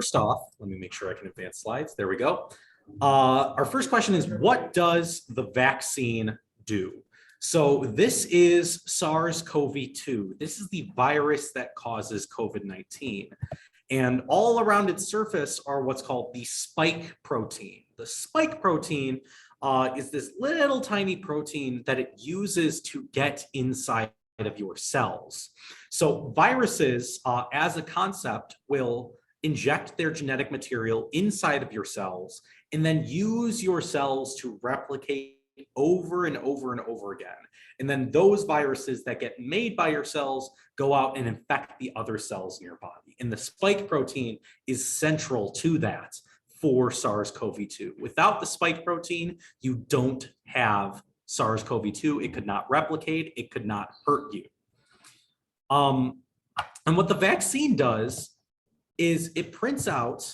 first off, let me make sure I can advance slides. There we go. Our first question is, what does the vaccine do? So this is SARS-CoV-2. This is the virus that causes COVID-19. And all around its surface are what's called the spike protein. The spike protein is this little tiny protein that it uses to get inside of your cells. So viruses, as a concept, will inject their genetic material inside of your cells and then use your cells to replicate over and over and over again. And then those viruses that get made by your cells go out and infect the other cells in your body. And the spike protein is central to that for SARS-CoV-2. Without the spike protein, you don't have SARS-CoV-2. It could not replicate, it could not hurt you. And what the vaccine does is it prints out,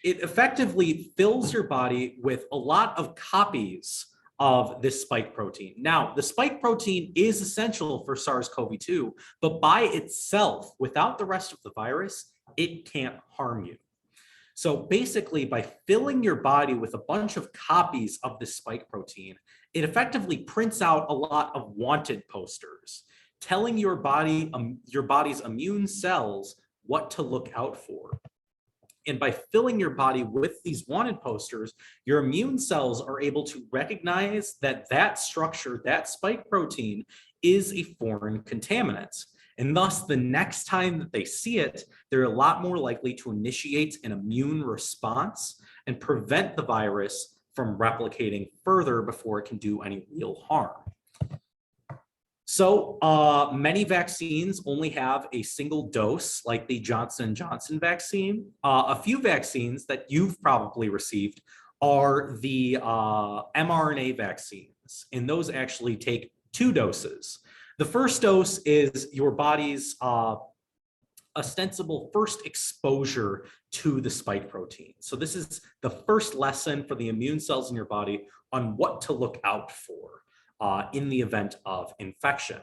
it effectively fills your body with a lot of copies of this spike protein. Now, the spike protein is essential for SARS-CoV-2, but by itself, without the rest of the virus, it can't harm you. So basically, by filling your body with a bunch of copies of this spike protein, it effectively prints out a lot of wanted posters, telling your body, your body's immune cells what to look out for. And by filling your body with these wanted posters, your immune cells are able to recognize that that structure, that spike protein, is a foreign contaminant. And thus, the next time that they see it, they're a lot more likely to initiate an immune response and prevent the virus from replicating further before it can do any real harm. So many vaccines only have a single dose, like the Johnson & Johnson vaccine. A few vaccines that you've probably received are the mRNA vaccines, and those actually take 2 doses. The first dose is your body's ostensible first exposure to the spike protein. So this is the first lesson for the immune cells in your body on what to look out for in the event of infection.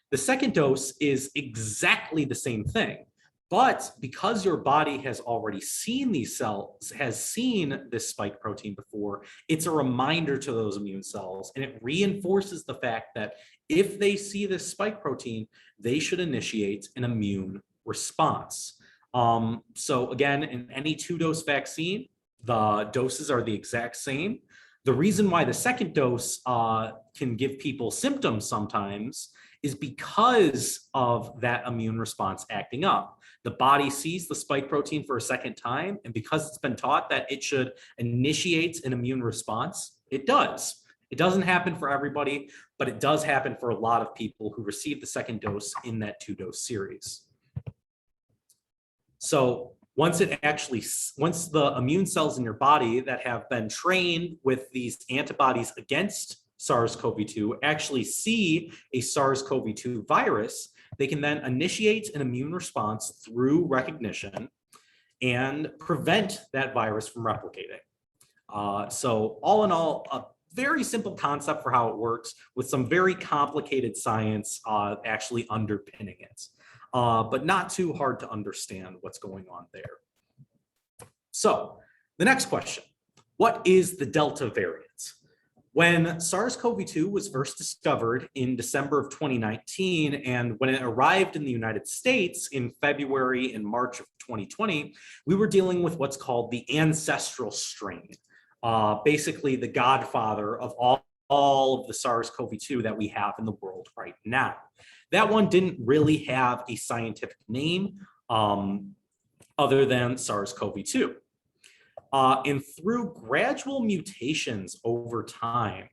The second dose is exactly the same thing, but because your body has already seen these cells, has seen this spike protein before, it's a reminder to those immune cells, and it reinforces the fact that if they see this spike protein, they should initiate an immune response. So again, in any 2-dose vaccine, the doses are the exact same. The reason why the second dose can give people symptoms sometimes is because of that immune response acting up. The body sees the spike protein for a second time, and because it's been taught that it should initiate an immune response, it does. It doesn't happen for everybody, but it does happen for a lot of people who receive the second dose in that 2-dose series. So once the immune cells in your body that have been trained with these antibodies against SARS-CoV-2 actually see a SARS-CoV-2 virus, they can then initiate an immune response through recognition and prevent that virus from replicating. So all in all, a very simple concept for how it works with some very complicated science actually underpinning it. But not too hard to understand what's going on there. So the next question, what is the Delta variant? When SARS-CoV-2 was first discovered in December of 2019, and when it arrived in the United States in February and March of 2020, we were dealing with what's called the ancestral strain, basically the godfather of all of the SARS-CoV-2 that we have in the world right now. That one didn't really have a scientific name other than SARS-CoV-2. And through gradual mutations over time,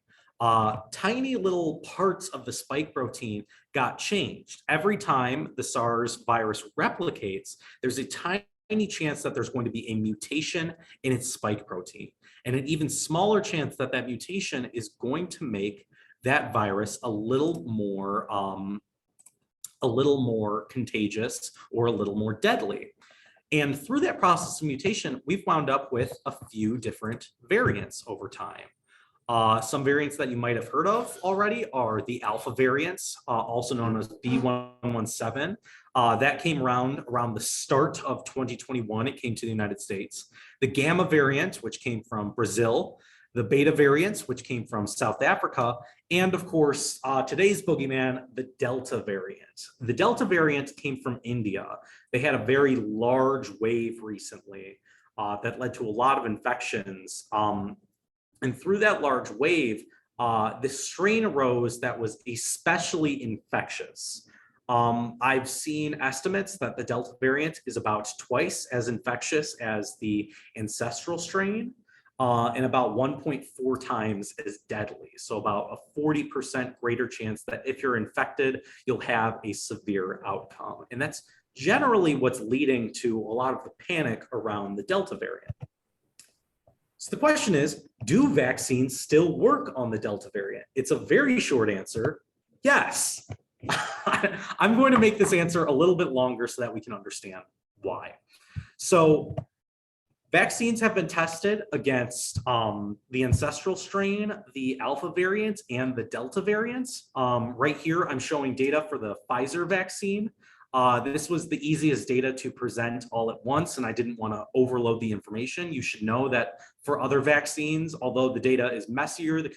tiny little parts of the spike protein got changed. Every time the SARS virus replicates, there's a tiny chance that there's going to be a mutation in its spike protein, and an even smaller chance that that mutation is going to make that virus a little more contagious or a little more deadly. And through that process of mutation, we've wound up with a few different variants over time. Some variants that you might have heard of already are the alpha variants, also known as B117. That came around the start of 2021. It came to the United States. The Gamma variant, which came from Brazil, the Beta variants, which came from South Africa, and of course, today's boogeyman, the Delta variant. The Delta variant came from India. They had a very large wave recently that led to a lot of infections. And through that large wave, this strain arose that was especially infectious. I've seen estimates that the Delta variant is about twice as infectious as the ancestral strain, and about 1.4 times as deadly. So about a 40% greater chance that if you're infected, you'll have a severe outcome. And that's generally what's leading to a lot of the panic around the Delta variant. So the question is, do vaccines still work on the Delta variant? It's a very short answer, yes. I'm going to make this answer a little bit longer so that we can understand why. So vaccines have been tested against the ancestral strain, the Alpha variant, and the Delta variants. Right here, I'm showing data for the Pfizer vaccine. This was the easiest data to present all at once, and I didn't want to overload the information. You should know that for other vaccines, although the data is messier, the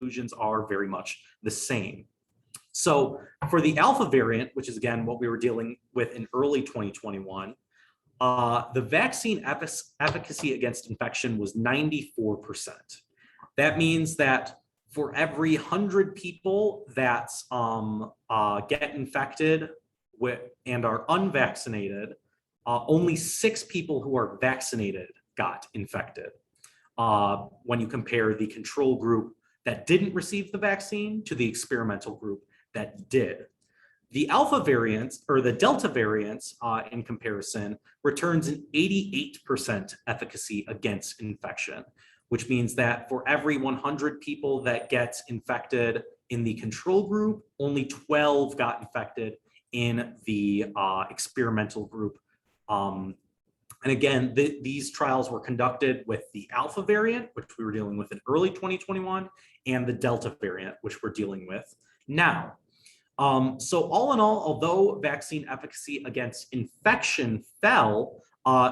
conclusions are very much the same. So for the Alpha variant, which is again what we were dealing with in early 2021, the vaccine efficacy against infection was 94%. That means that for every 100 people that get infected and are unvaccinated, only 6 people who are vaccinated got infected. When you compare the control group that didn't receive the vaccine to the experimental group that did. The Alpha variant, or the Delta variant, in comparison, returns an 88% efficacy against infection, which means that for every 100 people that get infected in the control group, only 12 got infected in the experimental group. And again, these trials were conducted with the Alpha variant, which we were dealing with in early 2021, and the Delta variant, which we're dealing with now. So all in all, although vaccine efficacy against infection fell,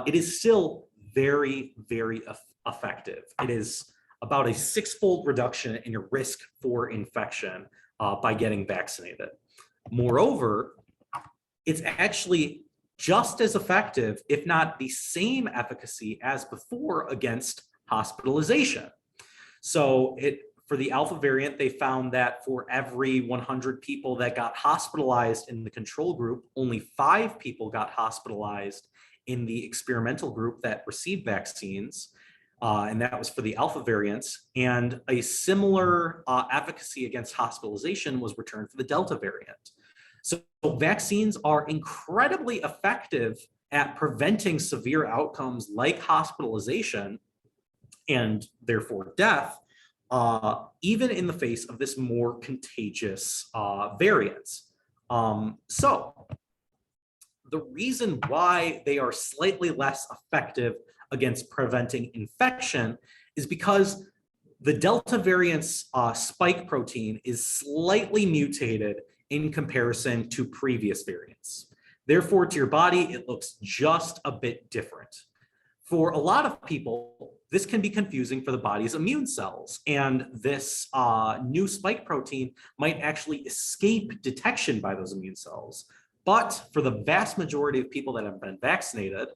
it is still very, very effective. It is about a 6-fold reduction in your risk for infection by getting vaccinated. Moreover, it's actually just as effective, if not the same efficacy as before against hospitalization. So for the Alpha variant, they found that for every 100 people that got hospitalized in the control group, only 5 people got hospitalized in the experimental group that received vaccines. And that was for the Alpha variants. And a similar efficacy against hospitalization was returned for the Delta variant. So vaccines are incredibly effective at preventing severe outcomes like hospitalization and therefore death, even in the face of this more contagious variant. So the reason why they are slightly less effective against preventing infection is because the Delta variant's spike protein is slightly mutated in comparison to previous variants. Therefore, to your body, it looks just a bit different. For a lot of people, this can be confusing for the body's immune cells, and this new spike protein might actually escape detection by those immune cells. But for the vast majority of people that have been vaccinated,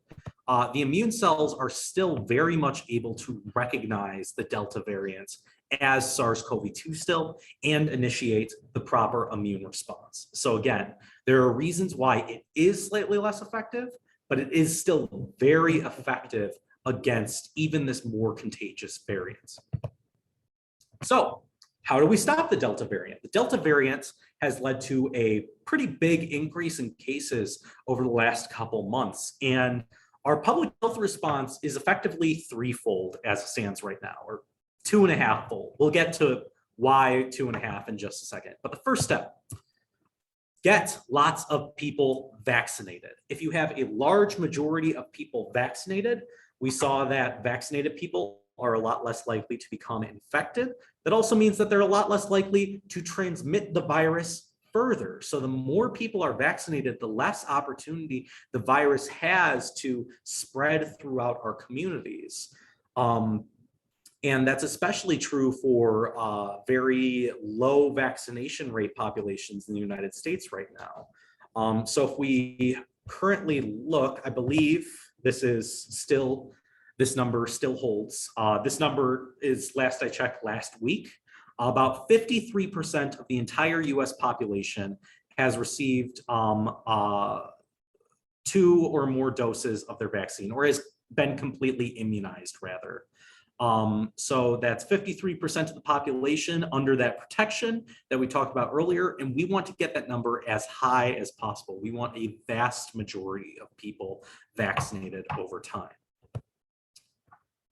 the immune cells are still very much able to recognize the Delta variant as SARS-CoV-2 still and initiate the proper immune response. So again, there are reasons why it is slightly less effective, but it is still very effective against even this more contagious variant. So how do we stop the Delta variant? The Delta variant has led to a pretty big increase in cases over the last couple months. And our public health response is effectively threefold as it stands right now, or 2.5-fold. We'll get to why 2.5 in just a second. But the first step, get lots of people vaccinated. If you have a large majority of people vaccinated, we saw that vaccinated people are a lot less likely to become infected. That also means that they're a lot less likely to transmit the virus further. So the more people are vaccinated, the less opportunity the virus has to spread throughout our communities. And that's especially true for very low vaccination rate populations in the United States right now. So if we currently look, I believe this number still holds. This number is, last I checked, last week. About 53% of the entire US population has received 2 or more doses of their vaccine, or has been completely immunized, rather. So that's 53% of the population under that protection that we talked about earlier, and we want to get that number as high as possible. We want a vast majority of people vaccinated over time.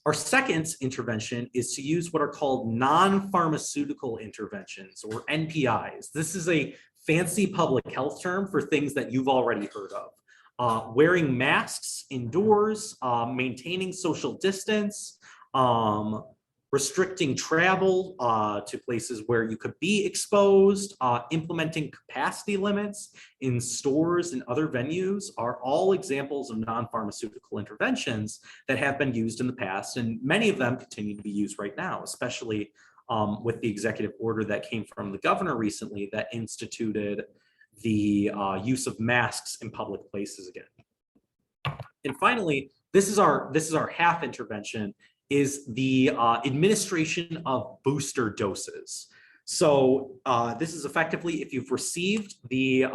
Our second intervention is to use what are called non-pharmaceutical interventions, or NPIs. This is a fancy public health term for things that you've already heard of. Wearing masks indoors, maintaining social distance, restricting travel to places where you could be exposed, implementing capacity limits in stores and other venues are all examples of non-pharmaceutical interventions that have been used in the past, and many of them continue to be used right now, especially with the executive order that came from the governor recently that instituted the use of masks in public places again. And finally, this is our half intervention, is the administration of booster doses. So this is effectively if you've received the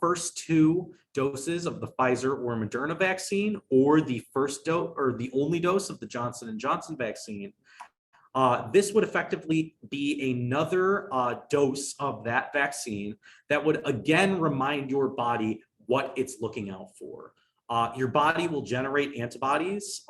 first 2 doses of the Pfizer or Moderna vaccine, or the first dose or the only dose of the Johnson & Johnson vaccine. This would effectively be another dose of that vaccine that would again remind your body what it's looking out for. Your body will generate antibodies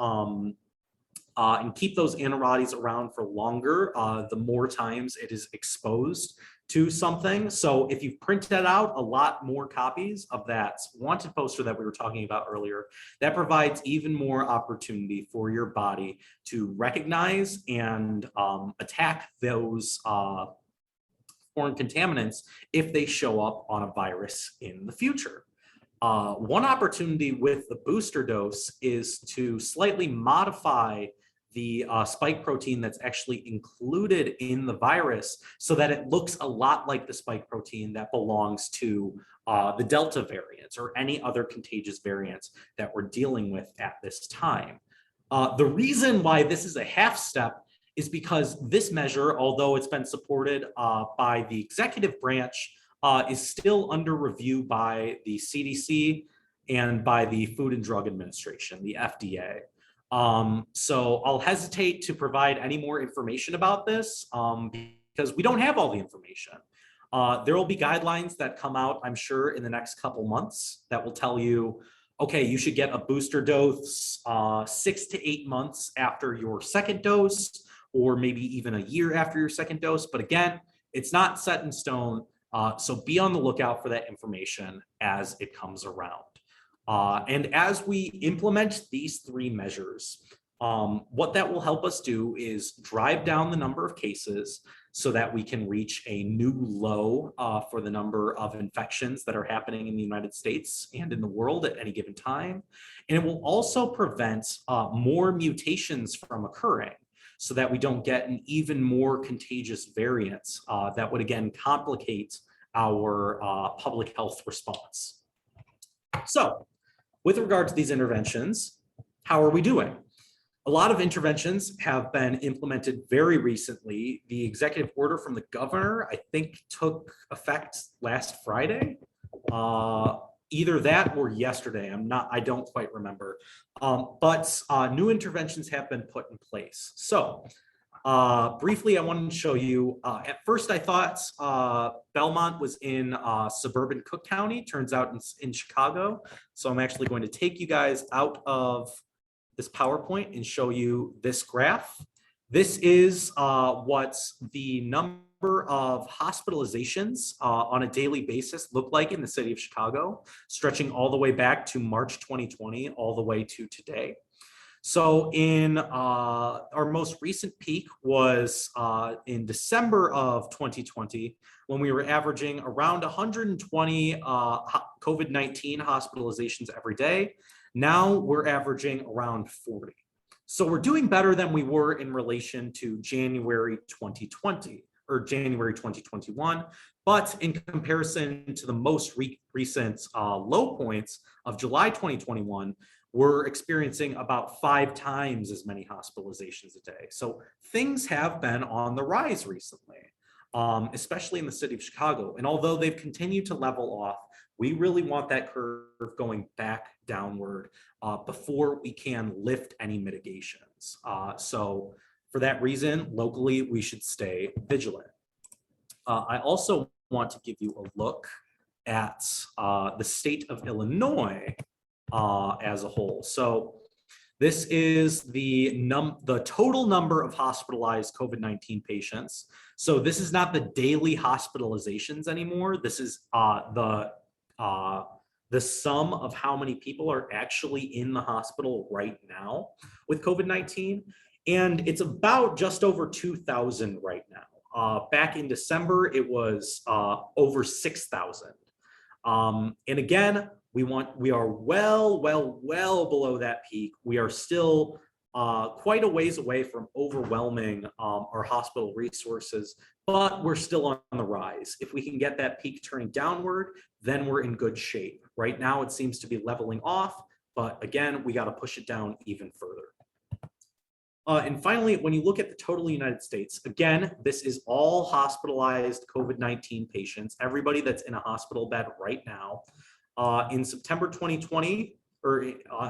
and keep those antibodies around for longer the more times it is exposed to something. So if you've printed out a lot more copies of that wanted poster that we were talking about earlier, that provides even more opportunity for your body to recognize and attack those foreign contaminants if they show up on a virus in the future. One opportunity with the booster dose is to slightly modify the spike protein that's actually included in the virus so that it looks a lot like the spike protein that belongs to the Delta variant or any other contagious variants that we're dealing with at this time. The reason why this is a half step is because this measure, although it's been supported by the executive branch, is still under review by the CDC and by the Food and Drug Administration, the FDA. So I'll hesitate to provide any more information about this because we don't have all the information. There will be guidelines that come out, I'm sure, in the next couple months that will tell you, okay, you should get a booster dose 6 to 8 months after your second dose, or maybe even a year after your second dose. But again, it's not set in stone. So be on the lookout for that information as it comes around. And as we implement these 3 measures, what that will help us do is drive down the number of cases so that we can reach a new low for the number of infections that are happening in the United States and in the world at any given time. And it will also prevent more mutations from occurring so that we don't get an even more contagious variant that would again complicate our public health response. So, with regard to these interventions, how are we doing? A lot of interventions have been implemented very recently. The executive order from the governor, I think, took effect last Friday. Either that or yesterday. I don't quite remember. But new interventions have been put in place. So briefly, I wanted to show you, at first I thought Belmont was in suburban Cook County, turns out it's in Chicago. So I'm actually going to take you guys out of this PowerPoint and show you this graph. This is what the number of hospitalizations on a daily basis look like in the city of Chicago, stretching all the way back to March 2020, all the way to today. So in our most recent peak was in December of 2020, when we were averaging around 120 COVID-19 hospitalizations every day. Now we're averaging around 40. So we're doing better than we were in relation to January 2020 or January 2021. But in comparison to the most recent low points of July 2021, we're experiencing about 5 times as many hospitalizations a day. So things have been on the rise recently, especially in the city of Chicago. And although they've continued to level off, we really want that curve going back downward before we can lift any mitigations. So for that reason, locally, we should stay vigilant. I also want to give you a look at the state of Illinois as a whole. So this is the total number of hospitalized COVID-19 patients. So this is not the daily hospitalizations anymore. This is the sum of how many people are actually in the hospital right now with COVID-19. And it's about just over 2,000 right now. Back in December, it was over 6,000. And again, we are well below that peak. We are still quite a ways away from overwhelming our hospital resources, but we're still on the rise. If we can get that peak turning downward, then we're in good shape. Right now, it seems to be leveling off, but again, we got to push it down even further. And finally, when you look at the total United States, again, this is all hospitalized COVID-19 patients, everybody that's in a hospital bed right now. In September 2020, or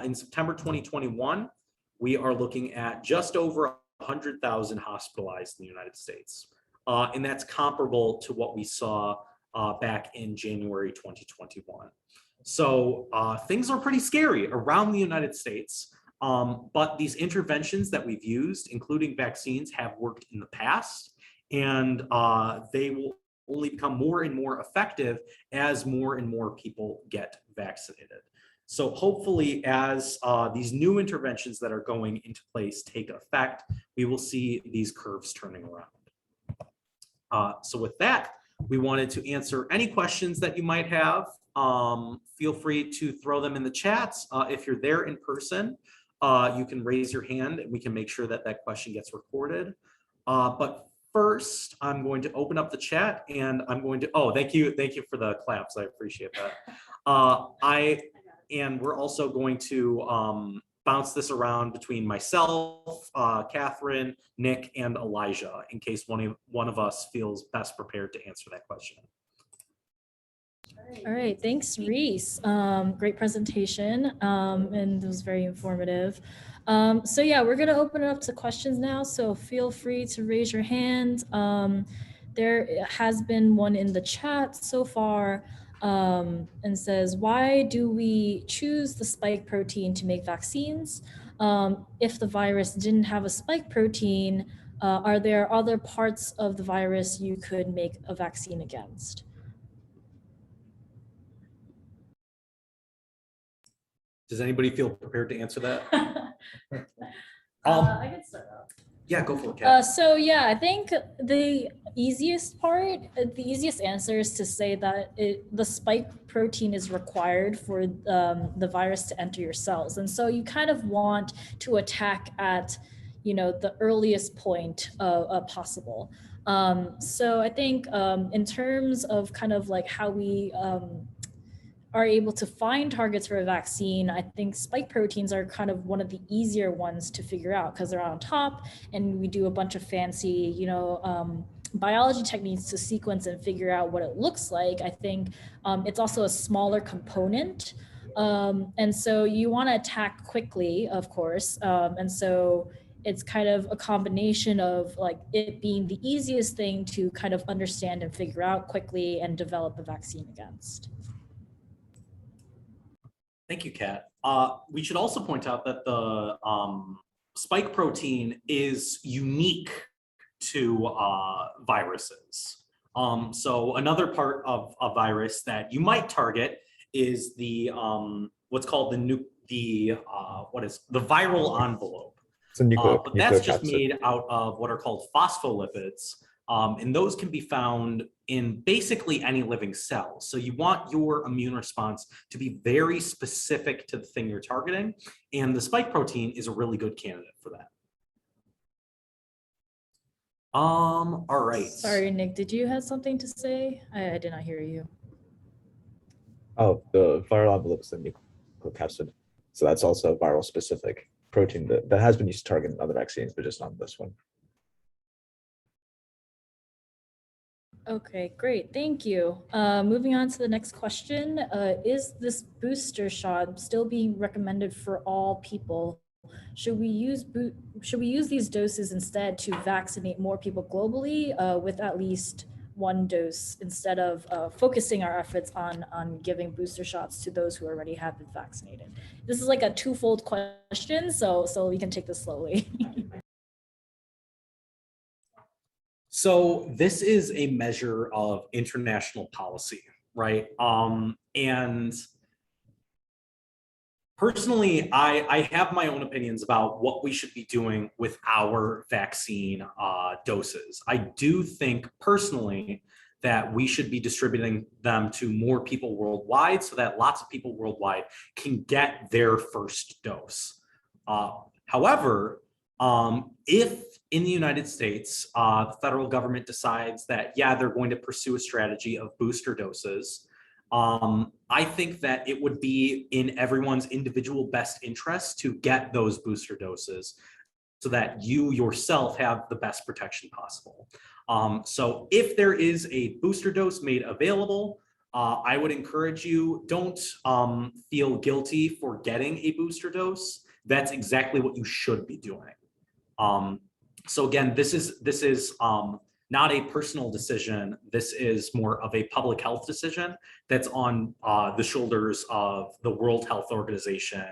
in September 2021, we are looking at just over 100,000 hospitalized in the United States. And that's comparable to what we saw back in January 2021. So things are pretty scary around the United States. But these interventions that we've used, including vaccines, have worked in the past, and they will only become more and more effective as more and more people get vaccinated. So hopefully, as these new interventions that are going into place take effect, we will see these curves turning around. So with that, we wanted to answer any questions that you might have. Feel free to throw them in the chats. If you're there in person, you can raise your hand and we can make sure that that question gets recorded. But first, I'm going to open up the chat and I'm going to, thank you for the claps. I appreciate that. And we're also going to bounce this around between myself, Catherine, Nick, and Elijah, in case one of us feels best prepared to answer that question. All right, thanks, Reese. Great presentation, and it was very informative. So yeah, we're gonna open it up to questions now, so feel free to raise your hand. There has been one in the chat so far, and says, why do we choose the spike protein to make vaccines? If the virus didn't have a spike protein, are there other parts of the virus you could make a vaccine against? Does anybody feel prepared to answer that? I can start off. Yeah, go for it, Kat. So yeah, I think the easiest answer is to say that the spike protein is required for the virus to enter your cells. And so you kind of want to attack at, the earliest point possible. So I think in terms of kind of like how we are able to find targets for a vaccine, I think spike proteins are kind of one of the easier ones to figure out because they're on top and we do a bunch of fancy, biology techniques to sequence and figure out what it looks like. I think it's also a smaller component. And so you want to attack quickly, of course. And so it's kind of a combination of like it being the easiest thing to kind of understand and figure out quickly and develop a vaccine against. Thank you, Kat. We should also point out that the spike protein is unique to viruses. So another part of a virus that you might target is the what's called the the what is the viral envelope. It's a But that's just nucleocapsid. made out of what are called phospholipids. And those can be found in basically any living cell. So you want your immune response to be very specific to the thing you're targeting. And the spike protein is a really good candidate for that. All right. Sorry, Nick, did you have something to say? I did not hear you. Oh, the viral envelope is the nucleocapsid. So that's also a viral specific protein that has been used to target in other vaccines, but just not this one. Okay, great. Thank you. Moving on to the next question. Is this booster shot still being recommended for all people? Should we use these doses instead to vaccinate more people globally with at least one dose instead of focusing our efforts on giving booster shots to those who already have been vaccinated? This is like a twofold question, so we can take this slowly. So this is a measure of international policy, right? And personally, I have my own opinions about what we should be doing with our vaccine doses. I do think personally that we should be distributing them to more people worldwide so that lots of people worldwide can get their first dose. However, if in the United States, the federal government decides that, yeah, they're going to pursue a strategy of booster doses, I think that it would be in everyone's individual best interest to get those booster doses so that you yourself have the best protection possible. So if there is a booster dose made available, I would encourage you, don't feel guilty for getting a booster dose. That's exactly what you should be doing. So again, this is not a personal decision. This is more of a public health decision that's on the shoulders of the World Health Organization,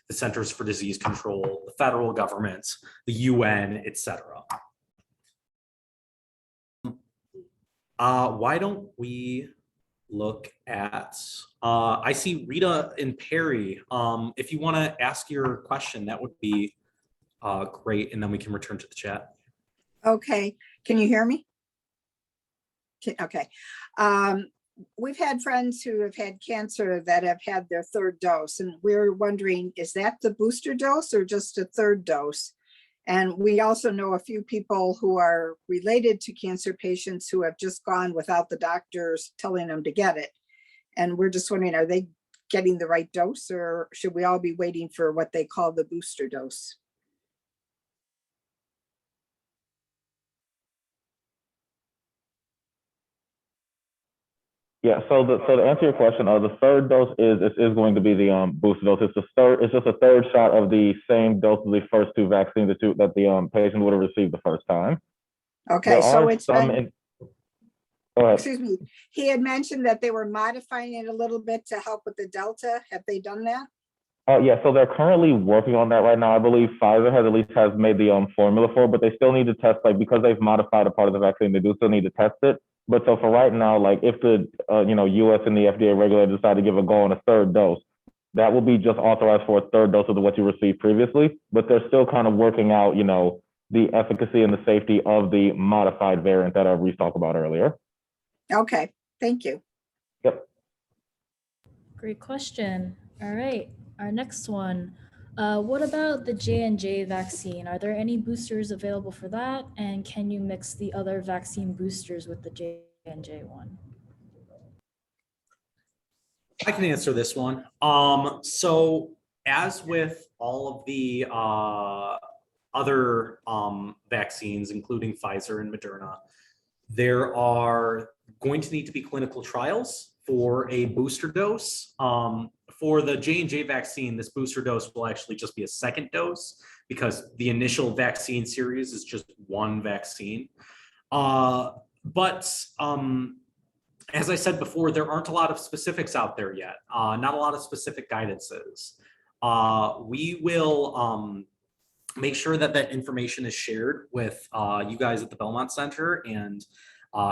the Centers for Disease Control, the federal government, the UN, etc. Why don't we look at, I see Rita and Perry. If you want to ask your question, that would be great, and then we can return to the chat. Okay, can you hear me? Okay. We've had friends who have had cancer that have had their third dose, and we're wondering, is that the booster dose or just a third dose? And we also know a few people who are related to cancer patients who have just gone without the doctors telling them to get it. And we're just wondering, are they getting the right dose, or should we all be waiting for what they call the booster dose? Yeah, so to answer your question, the third dose is going to be the booster dose. It's just a third shot of the same dose of the first two vaccines that the patient would have received the first time. Okay, so it's been, go ahead. excuse me, he had mentioned that they were modifying it a little bit to help with the Delta. Have they done that? Yeah, so they're currently working on that right now. I believe Pfizer has made the formula for it, but they still need to test, like, because they've modified a part of the vaccine, they do still need to test it. But so for right now, like, if the US and the FDA regulator decide to give a go on a third dose, that will be just authorized for a third dose of what you received previously. But they're still kind of working out, the efficacy and the safety of the modified variant that Reese talked about earlier. Okay, thank you. Yep. Great question. All right, our next one. What about the J&J vaccine? Are there any boosters available for that? And can you mix the other vaccine boosters with the J&J one? I can answer this one. So as with all of the other vaccines, including Pfizer and Moderna, there are going to need to be clinical trials for a booster dose. For the J&J vaccine, this booster dose will actually just be a second dose because the initial vaccine series is just one vaccine. But as I said before, there aren't a lot of specifics out there yet, not a lot of specific guidances. We will make sure that that information is shared with you guys at the Belmont Center and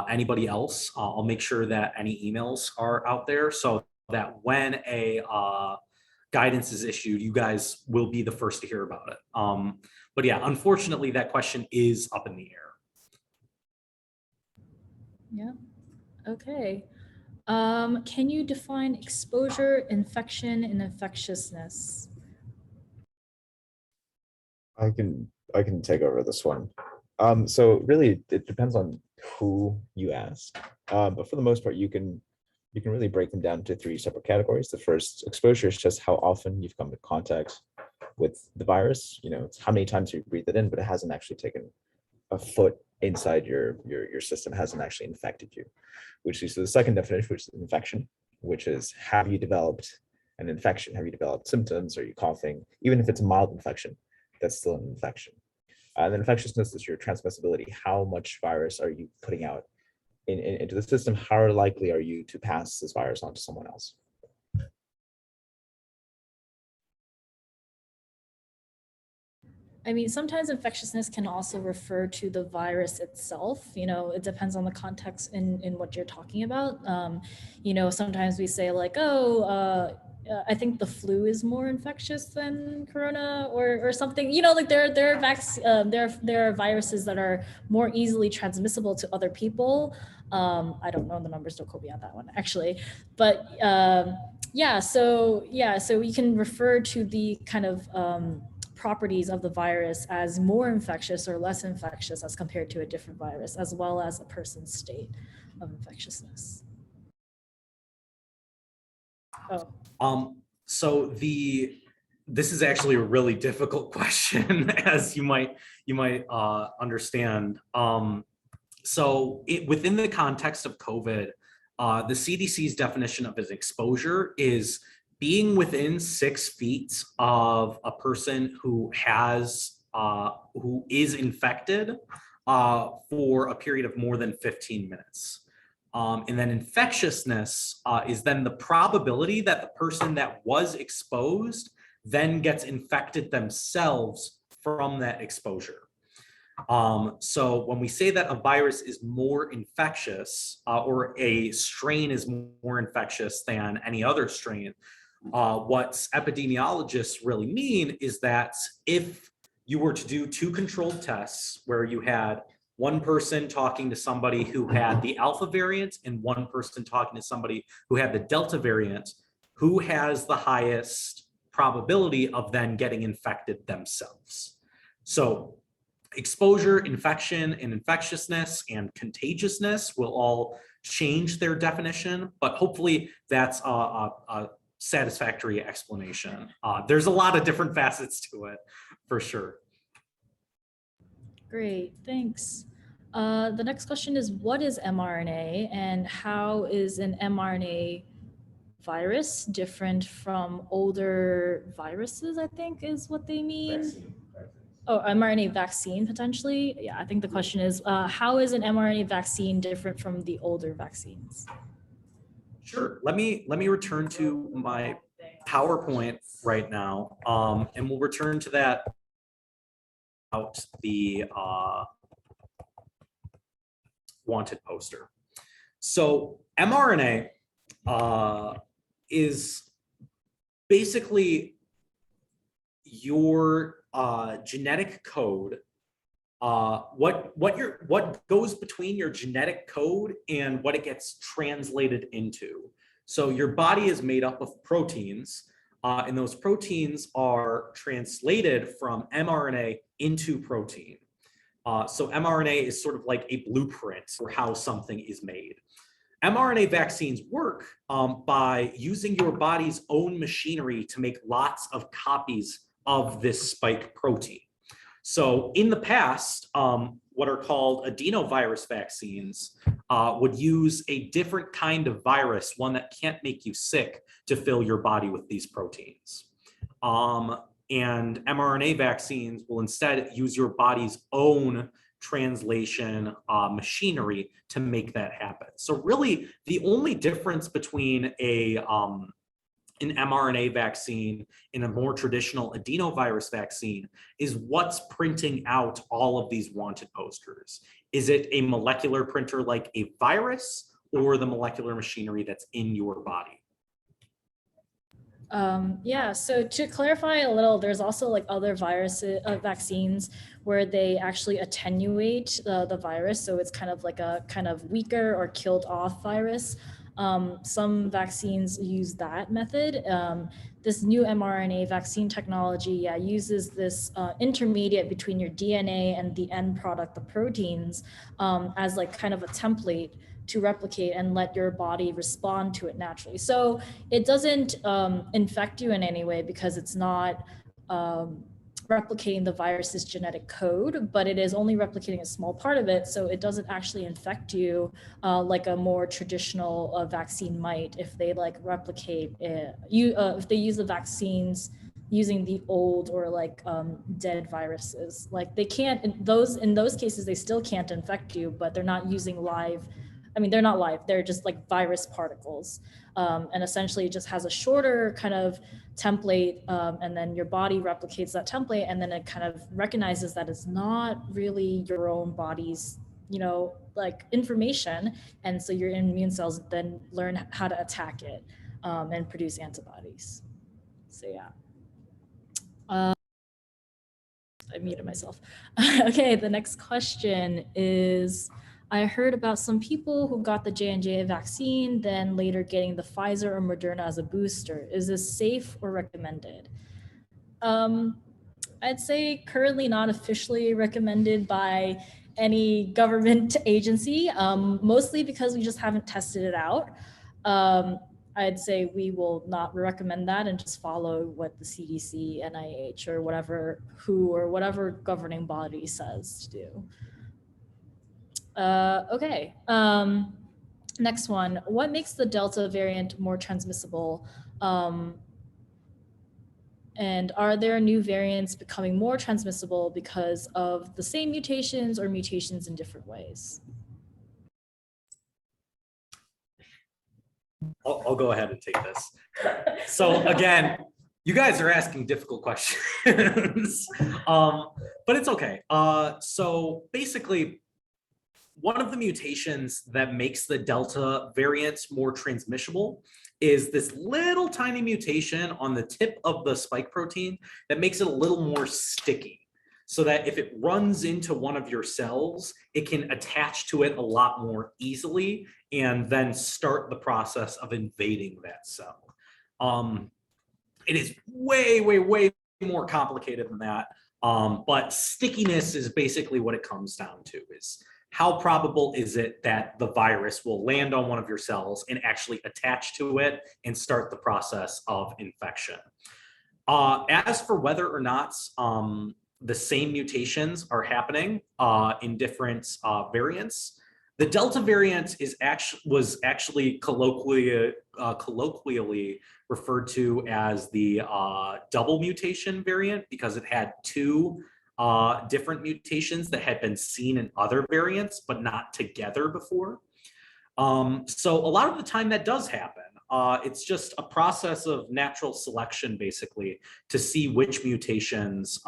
anybody else. I'll make sure that any emails are out there so that when a guidance is issued, you guys will be the first to hear about it. But yeah, unfortunately, that question is up in the air. Yeah. Okay. Can you define exposure, infection, and infectiousness? I can take over this one. So really, it depends on who you ask. But for the most part, you can really break them down into three separate categories. The first, exposure, is just how often you've come in contact with the virus. It's how many times you breathe it in, but it hasn't actually taken a foot inside your system, hasn't actually infected you. Which leads to the second definition, which is infection, which is, have you developed an infection? Have you developed symptoms? Are you coughing? Even if it's a mild infection, that's still an infection. And then infectiousness is your transmissibility. How much virus are you putting out into the system? How likely are you to pass this virus on to someone else? I mean, sometimes infectiousness can also refer to the virus itself. It depends on the context in what you're talking about. Sometimes we say like, I think the flu is more infectious than corona or something. Like there are viruses that are more easily transmissible to other people. I don't know the numbers, don't quote me on that one actually, but so we can refer to the kind of properties of the virus as more infectious or less infectious as compared to a different virus, as well as a person's state of infectiousness. So this is actually a really difficult question, as you might understand. So within the context of COVID, the CDC's definition of an exposure is being within 6 feet of a person who is infected for a period of more than 15 minutes. And then infectiousness is then the probability that the person that was exposed then gets infected themselves from that exposure. So when we say that a virus is more infectious or a strain is more infectious than any other strain, what epidemiologists really mean is that if you were to do 2 controlled tests where you had one person talking to somebody who had the alpha variant and one person talking to somebody who had the delta variant, who has the highest probability of then getting infected themselves? So exposure, infection, and infectiousness and contagiousness will all change their definition, but hopefully that's a satisfactory explanation. There's a lot of different facets to it, for sure. Great, thanks. The next question is, what is mRNA and how is an mRNA virus different from older viruses, I think is what they mean. Vaccine. Oh, mRNA vaccine potentially. Yeah, I think the question is, how is an mRNA vaccine different from the older vaccines? Sure. Let me return to my PowerPoint right now, and we'll return to that out the wanted poster. So mRNA is basically your genetic code. What goes between your genetic code and what it gets translated into. So your body is made up of proteins, and those proteins are translated from mRNA into protein. So mRNA is sort of like a blueprint for how something is made. mRNA vaccines work by using your body's own machinery to make lots of copies of this spike protein. So in the past, what are called adenovirus vaccines would use a different kind of virus, one that can't make you sick, to fill your body with these proteins. And mRNA vaccines will instead use your body's own translation machinery to make that happen. So really, the only difference between an mRNA vaccine and a more traditional adenovirus vaccine is what's printing out all of these wanted posters. Is it a molecular printer like a virus, or the molecular machinery that's in your body? Yeah, so to clarify a little, there's also like other viruses, vaccines where they actually attenuate the virus. So it's kind of like a kind of weaker or killed off virus. Some vaccines use that method. This new mRNA vaccine technology, yeah, uses this intermediate between your DNA and the end product, the proteins, as like kind of a template to replicate and let your body respond to it naturally. So it doesn't infect you in any way because it's not replicating the virus's genetic code, but it is only replicating a small part of it. So it doesn't actually infect you like a more traditional vaccine might if they like replicate it. If they use the vaccines using the old or like dead viruses, like they can't, in those cases, they still can't infect you, but they're not using live. I mean, they're not live, they're just like virus particles. And essentially it just has a shorter kind of template, and then your body replicates that template, and then it kind of recognizes that it's not really your own body's, like information. And so your immune cells then learn how to attack it and produce antibodies. So yeah. I muted myself. Okay, the next question is, I heard about some people who got the J&J vaccine, then later getting the Pfizer or Moderna as a booster. Is this safe or recommended? I'd say currently not officially recommended by any government agency, mostly because we just haven't tested it out. I'd say we will not recommend that and just follow what the CDC, NIH, or whatever governing body says to do. Okay. Next one. What makes the Delta variant more transmissible? And are there new variants becoming more transmissible because of the same mutations or mutations in different ways? I'll go ahead and take this. So again, you guys are asking difficult questions, but it's okay. So basically, one of the mutations that makes the Delta variant more transmissible is this little tiny mutation on the tip of the spike protein that makes it a little more sticky, so that if it runs into one of your cells, it can attach to it a lot more easily and then start the process of invading that cell. It is way, way, way more complicated than that. But stickiness is basically what it comes down to, is how probable is it that the virus will land on one of your cells and actually attach to it and start the process of infection. As for whether or not the same mutations are happening in different variants, the Delta variant was actually colloquially referred to as the double mutation variant because it had two different mutations that had been seen in other variants, but not together before. So a lot of the time that does happen. It's just a process of natural selection, basically, to see which mutations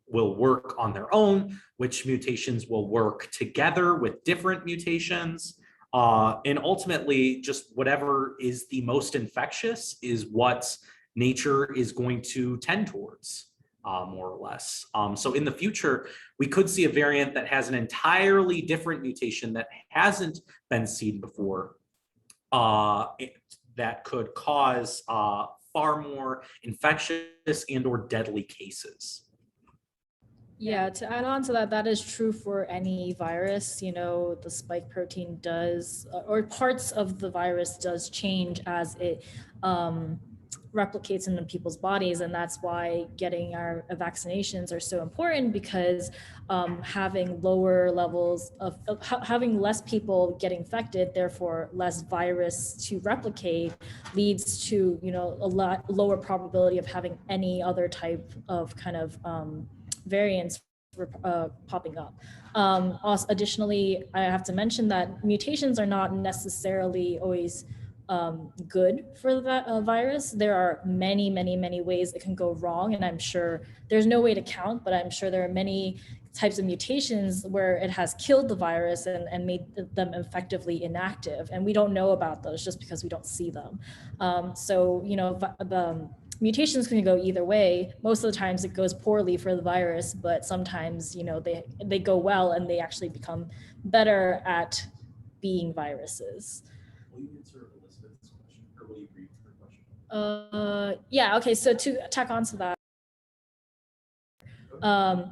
will work on their own, which mutations will work together with different mutations. And ultimately, just whatever is the most infectious is what nature is going to tend towards. More or less. So in the future, we could see a variant that has an entirely different mutation that hasn't been seen before, that could cause far more infectious and or deadly cases. Yeah, to add on to that, that is true for any virus. The spike protein does, or parts of the virus does change as it replicates into people's bodies, and that's why getting our vaccinations are so important, because having lower levels of having less people get infected, therefore less virus to replicate, leads to a lot lower probability of having any other type of kind of variants popping up. Also, additionally, I have to mention that mutations are not necessarily always good for the virus. There are many, many, many ways it can go wrong. And I'm sure there's no way to count, but I'm sure there are many types of mutations where it has killed the virus and made them effectively inactive. And we don't know about those just because we don't see them. So, you know, the mutations can go either way. Most of the times it goes poorly for the virus, but sometimes, you know, they go well and they actually become better at being viruses. Will you answer Elizabeth's question, or will you read her question? Yeah, okay, so to tack on to that,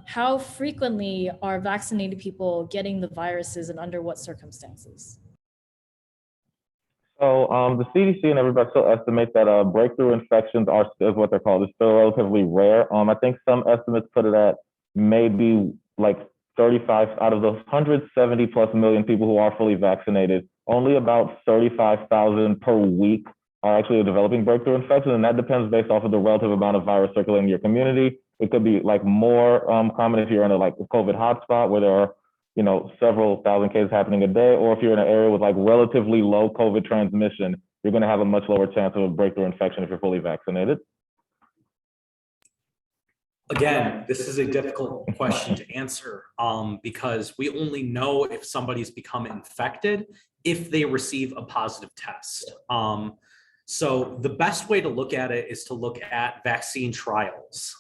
how frequently are vaccinated people getting the viruses and under what circumstances? So the CDC and everybody still estimate that breakthrough infections is what they're called. It's still relatively rare. I think some estimates put it at maybe like 35 out of those 170 plus million people who are fully vaccinated, only about 35,000 per week are actually developing breakthrough infections, and that depends based off of the relative amount of virus circulating in your community. It could be like more common if you're in a like COVID hotspot where there are, you know, several thousand cases happening a day, or if you're in an area with like relatively low COVID transmission, you're going to have a much lower chance of a breakthrough infection if you're fully vaccinated. Again, this is a difficult question to answer because we only know if somebody's become infected if they receive a positive test. So the best way to look at it is to look at vaccine trials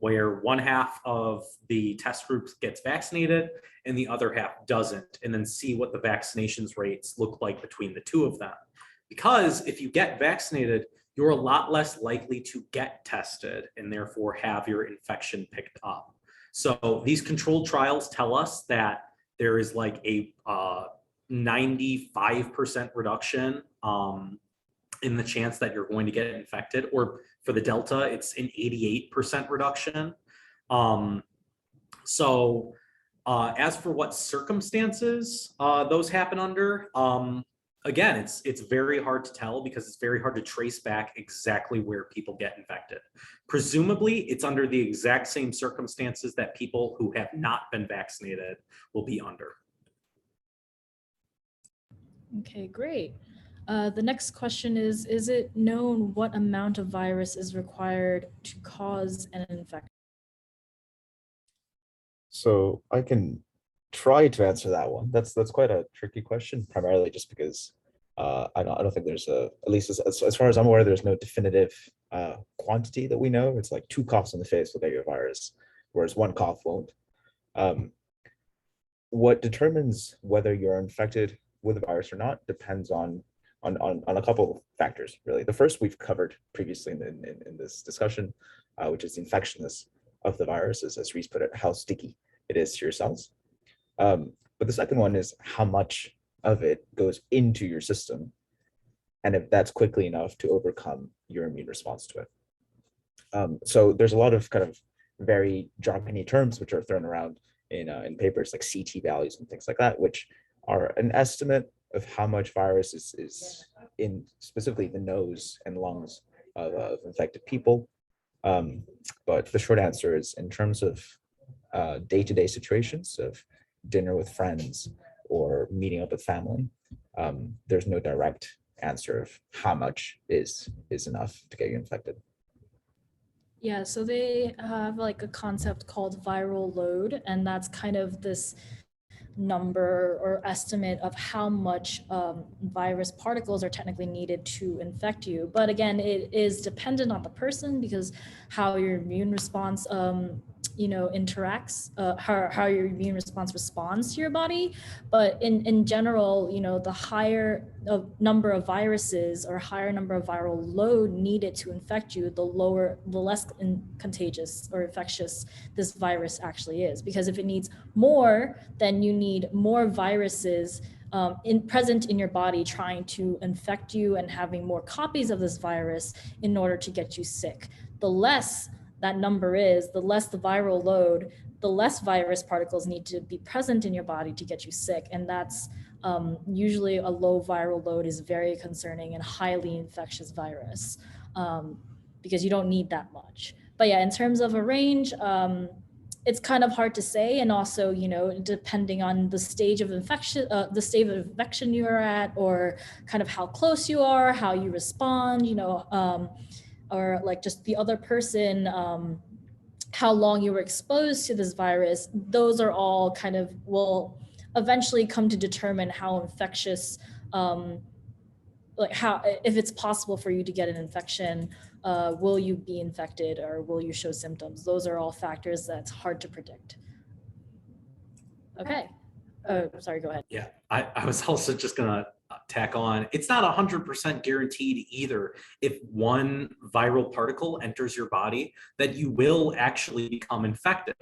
where one half of the test group gets vaccinated and the other half doesn't, and then see what the vaccinations rates look like between the two of them. Because if you get vaccinated, you're a lot less likely to get tested and therefore have your infection picked up. So these controlled trials tell us that there is like a 95% reduction in the chance that you're going to get infected, or for the Delta, it's an 88% reduction. As for what circumstances those happen under, again, it's very hard to tell because it's very hard to trace back exactly where people get infected. Presumably, it's under the exact same circumstances that people who have not been vaccinated will be under. Okay, great. The next question is it known what amount of virus is required to cause an infection? So I can try to answer that one. That's quite a tricky question, primarily just because I don't think there's at least as far as I'm aware, there's no definitive quantity that we know. It's like 2 coughs in the face will get you a virus, whereas 1 cough won't. What determines whether you're infected with a virus or not depends on a couple of factors, really. The first we've covered previously in this discussion, which is the infectiousness of the virus, as Reese put it, how sticky it is to your cells. But the second one is how much of it goes into your system, and if that's quickly enough to overcome your immune response to it. So there's a lot of kind of very jargony terms which are thrown around in papers like CT values and things like that, which are an estimate of how much virus is in specifically the nose and lungs of infected people. But the short answer is, in terms of day-to-day situations of dinner with friends or meeting up with family, there's no direct answer of how much is enough to get you infected. Yeah, so they have like a concept called viral load, and that's kind of this number or estimate of how much virus particles are technically needed to infect you. But again, it is dependent on the person, because how your immune response interacts, how your immune response responds to your body. But in general, the higher number of viruses or higher number of viral load needed to infect you, the less contagious or infectious this virus actually is. Because if it needs more, then you need more viruses present in your body trying to infect you and having more copies of this virus in order to get you sick. The less that number is, the less the viral load, the less virus particles need to be present in your body to get you sick. And that's usually a low viral load is very concerning and highly infectious virus, because you don't need that much. But yeah, in terms of a range, it's kind of hard to say, and also, depending on the stage of infection you're at, or kind of how close you are, how you respond, or like just the other person, how long you were exposed to this virus. Those are all kind of will eventually come to determine how infectious, if it's possible for you to get an infection. Will you be infected, or will you show symptoms? Those are all factors that's hard to predict. Okay. Sorry, go ahead. Yeah, I was also just gonna tack on, it's not 100% guaranteed either. If one viral particle enters your body, that you will actually become infected.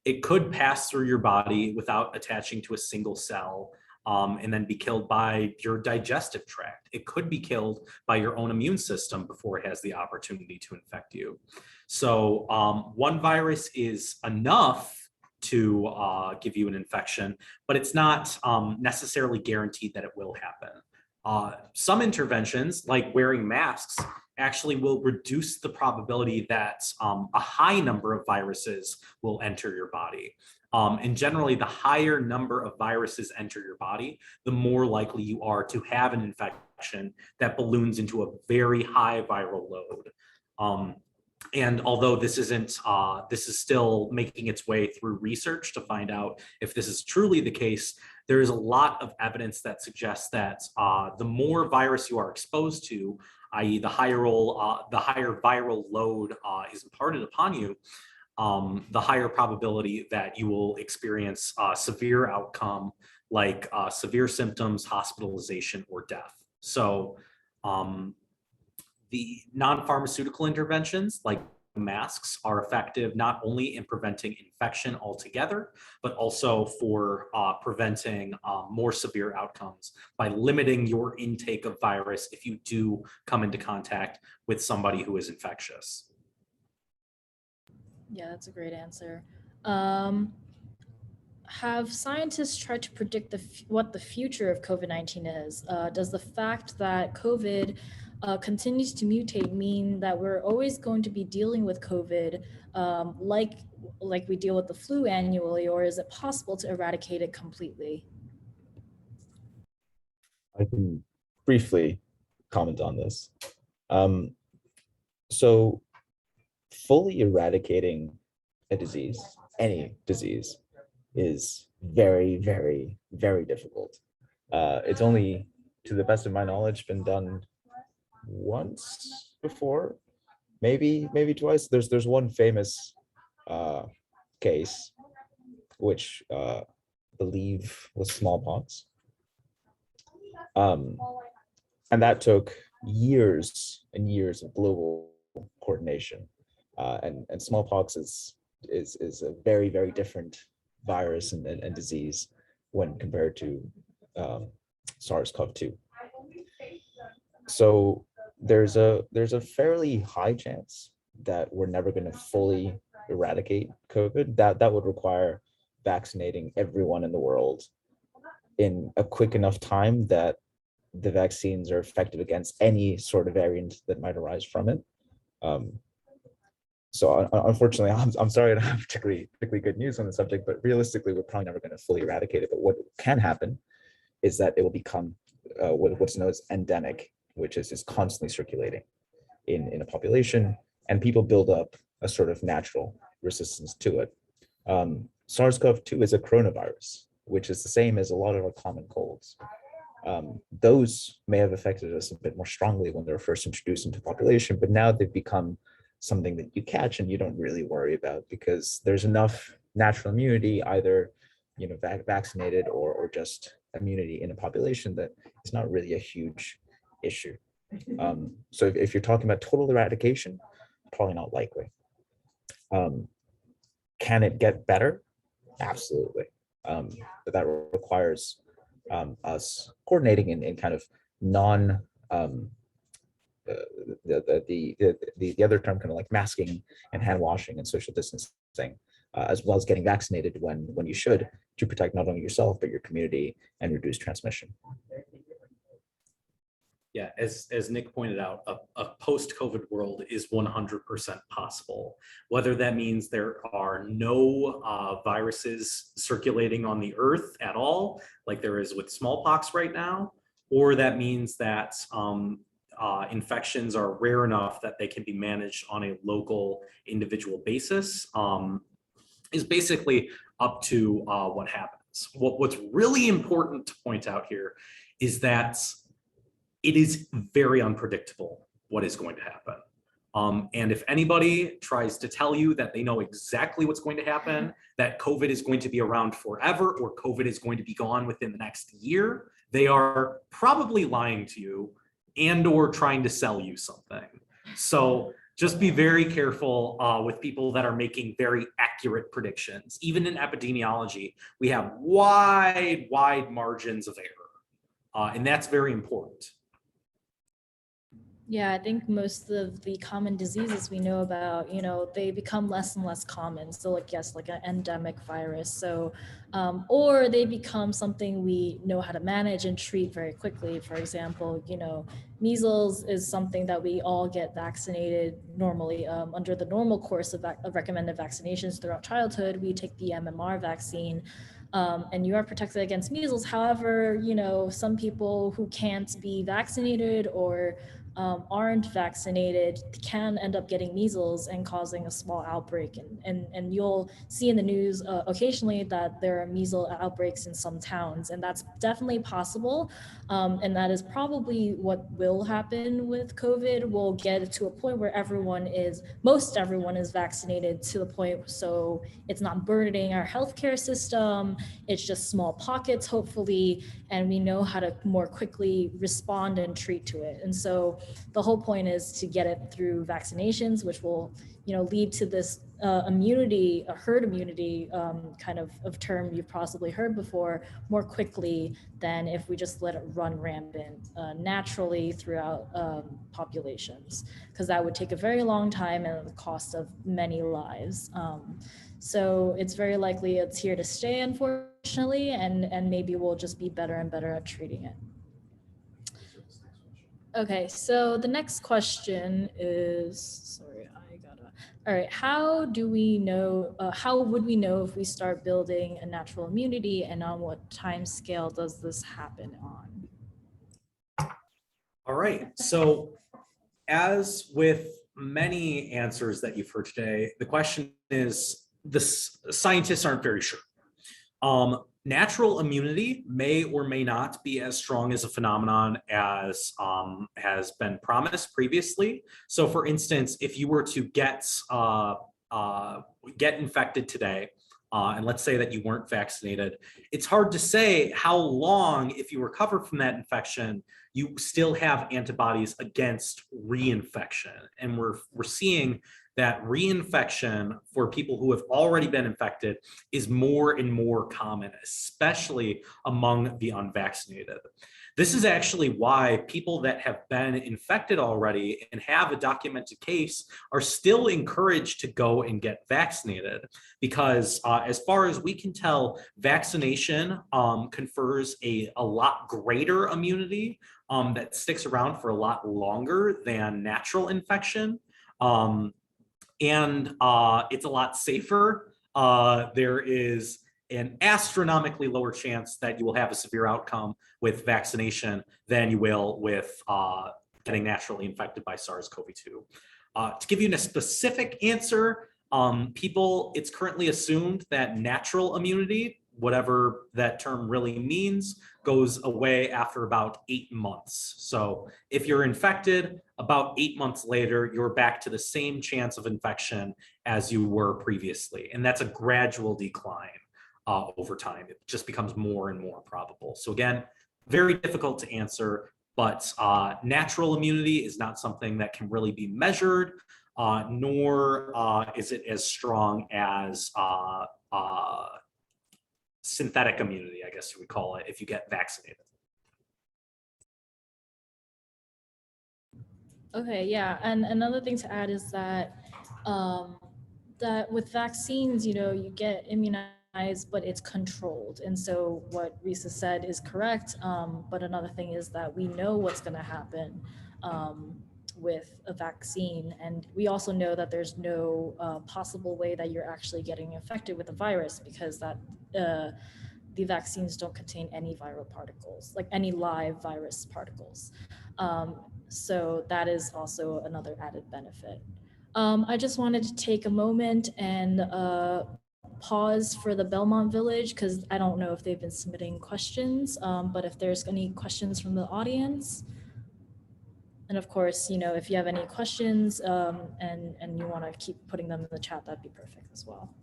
It could pass through your body without attaching to a single cell, and then be killed by your digestive tract. It could be killed by your own immune system before it has the opportunity to infect you. So one virus is enough to give you an infection, but it's not necessarily guaranteed that it will happen. Some interventions, like wearing masks, actually will reduce the probability that a high number of viruses will enter your body. And generally, the higher number of viruses enter your body, the more likely you are to have an infection that balloons into a very high viral load. And although this is still making its way through research to find out if this is truly the case, there is a lot of evidence that suggests that the more virus you are exposed to, i.e. the higher viral load is imparted upon you, the higher probability that you will experience severe outcome, like severe symptoms, hospitalization, or death. So the non-pharmaceutical interventions like masks are effective not only in preventing infection altogether, but also for preventing more severe outcomes by limiting your intake of virus if you do come into contact with somebody who is infectious. Yeah, that's a great answer. Have scientists tried to predict what the future of COVID-19 is? Does the fact that COVID continues to mutate mean that we're always going to be dealing with COVID like we deal with the flu annually, or is it possible to eradicate it completely? I can briefly comment on this. So fully eradicating a disease, any disease, is very, very, very difficult. It's only, to the best of my knowledge, been done once before, maybe twice. There's one famous case, which I believe was smallpox. And that took years and years of global coordination. And smallpox is a very, very different virus and disease when compared to SARS-CoV-2. So there's a fairly high chance that we're never going to fully eradicate COVID. That would require vaccinating everyone in the world in a quick enough time that the vaccines are effective against any sort of variant that might arise from it. So unfortunately, I'm sorry I don't have particularly good news on the subject, but realistically, we're probably never going to fully eradicate it. But what can happen is that it will become what's known as endemic, which is constantly circulating in a population, and people build up a sort of natural resistance to it. SARS-CoV-2 is a coronavirus, which is the same as a lot of our common colds. Those may have affected us a bit more strongly when they were first introduced into the population, but now they've become something that you catch and you don't really worry about because there's enough natural immunity, either vaccinated or just immunity in a population, that it's not really a huge issue. So if you're talking about total eradication, probably not likely. Can it get better? Absolutely. But that requires us coordinating in kind of non the other term, kind of like masking and hand washing and social distancing, as well as getting vaccinated when you should, to protect not only yourself but your community and reduce transmission. Yeah, as Nick pointed out, a post-COVID world is 100% possible. Whether that means there are no viruses circulating on the earth at all, like there is with smallpox right now, or that means that infections are rare enough that they can be managed on a local individual basis, is basically up to what happens. What's really important to point out here is that it is very unpredictable what is going to happen. And if anybody tries to tell you that they know exactly what's going to happen, that COVID is going to be around forever, or COVID is going to be gone within the next year, they are probably lying to you and or trying to sell you something. So just be very careful with people that are making very accurate predictions. Even in epidemiology, we have wide margins of error. And that's very important. Yeah, I think most of the common diseases we know about, they become less and less common. So like, yes, like an endemic virus. So, or they become something we know how to manage and treat very quickly. For example, measles is something that we all get vaccinated normally under the normal course of recommended vaccinations throughout childhood. We take the MMR vaccine. And you are protected against measles. However, some people who can't be vaccinated or aren't vaccinated can end up getting measles and causing a small outbreak. And you'll see in the news occasionally that there are measles outbreaks in some towns, and that's definitely possible. And that is probably what will happen with COVID. We'll get to a point where most everyone is vaccinated to the point so it's not burdening our healthcare system. It's just small pockets, hopefully, and we know how to more quickly respond and treat to it. And so the whole point is to get it through vaccinations, which will, lead to this immunity, a herd immunity kind of term you've possibly heard before, more quickly than if we just let it run rampant naturally throughout populations, because that would take a very long time and at the cost of many lives. So it's very likely it's here to stay, unfortunately, and maybe we'll just be better and better at treating it. Okay, so the next question is, all right, how would we know if we start building a natural immunity, and on what time scale does this happen on? All right, so as with many answers that you've heard today, the question is, the scientists aren't very sure. Natural immunity may or may not be as strong as a phenomenon as has been promised previously. So for instance, if you were to get infected today, and let's say that you weren't vaccinated, it's hard to say how long, if you recover from that infection, you still have antibodies against reinfection. And we're seeing that reinfection for people who have already been infected is more and more common, especially among the unvaccinated. This is actually why people that have been infected already and have a documented case are still encouraged to go and get vaccinated, because as far as we can tell, vaccination confers a lot greater immunity that sticks around for a lot longer than natural infection. And it's a lot safer. There is an astronomically lower chance that you will have a severe outcome with vaccination than you will with getting naturally infected by SARS-CoV-2. To give you a specific answer, it's currently assumed that natural immunity, whatever that term really means, goes away after about 8 months. So if you're infected, about 8 months later, you're back to the same chance of infection as you were previously. And that's a gradual decline over time. It just becomes more and more probable. So again, very difficult to answer, but natural immunity is not something that can really be measured, nor is it as strong as synthetic immunity, I guess you would call it, if you get vaccinated. Okay, yeah, and another thing to add is that that with vaccines, you get immunized but it's controlled. And so what Risa said is correct. But another thing is that we know what's going to happen with a vaccine. And we also know that there's no possible way that you're actually getting infected with the virus, because that the vaccines don't contain any viral particles, like any live virus particles. So that is also another added benefit. I just wanted to take a moment and pause for the Belmont Village, because I don't know if they've been submitting questions, but if there's any questions from the audience. And of course, you know, if you have any questions and you want to keep putting them in the chat, that'd be perfect as well.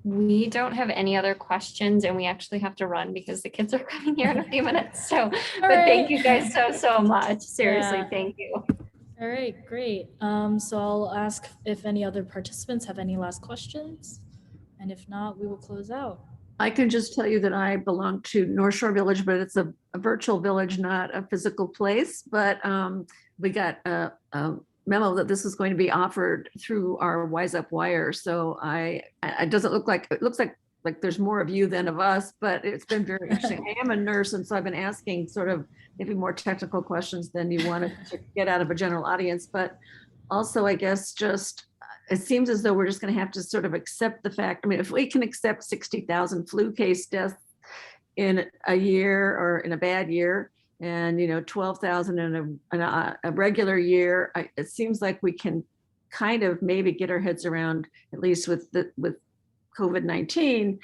We don't have any other questions, and we actually have to run because the kids are coming here in a few minutes. So, but thank you guys so much. Seriously, Yeah. thank you. All right, great. So I'll ask if any other participants have any last questions. And if not, we will close out. I can just tell you that I belong to North Shore Village, but it's a virtual village, not a physical place. But we got a memo that this is going to be offered through our Wise Up Wire. So it doesn't look like, it looks like there's more of you than of us, but it's been very interesting. I am a nurse, and so I've been asking sort of maybe more technical questions than you wanted to get out of a general audience. But also, I guess, just it seems as though we're just going to have to sort of accept the fact. I mean, if we can accept 60,000 flu case deaths in a year or in a bad year, and 12,000 in a regular year, it seems like we can kind of maybe get our heads around, at least with COVID-19,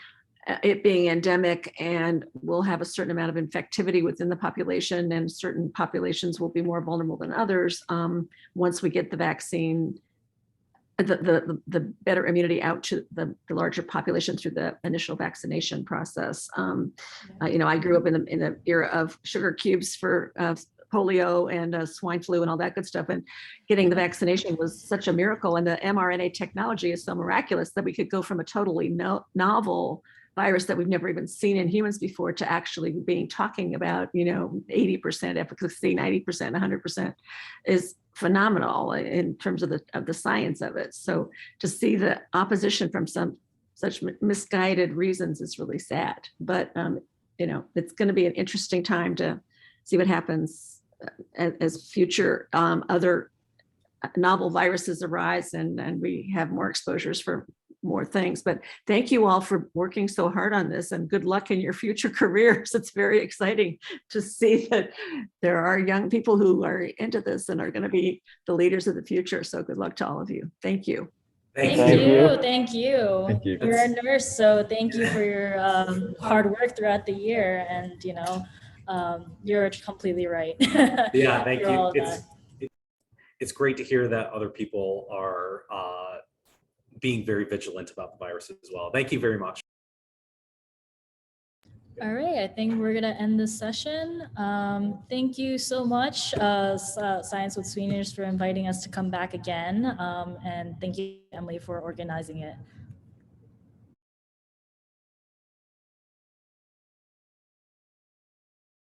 it being endemic, and we'll have a certain amount of infectivity within the population, and certain populations will be more vulnerable than others once we get the vaccine, the better immunity out to the larger population through the initial vaccination process. I grew up in the era of sugar cubes for polio and swine flu and all that good stuff, and getting the vaccination was such a miracle. And the mRNA technology is so miraculous that we could go from a totally novel virus that we've never even seen in humans before to actually talking about 80% efficacy, 90%, 100% is phenomenal in terms of the science of it. So to see the opposition from such misguided reasons is really sad. But it's going to be an interesting time to see what happens as future other novel viruses arise, and we have more exposures for more things. But thank you all for working so hard on this, and good luck in your future careers. It's very exciting to see that there are young people who are into this and are going to be the leaders of the future. So good luck to all of you. Thank you. Thank Thank you. you. Thank you. Thank you. You're a nurse, so thank you for your hard work throughout the year. And you're completely right. Yeah, thank for all you. of that. It's great to hear that other people are being very vigilant about the virus as well. Thank you very much. All right, I think we're gonna end this session. Thank you so much, Science with Sweeney's, for inviting us to come back again. And thank you, Emily, for organizing it.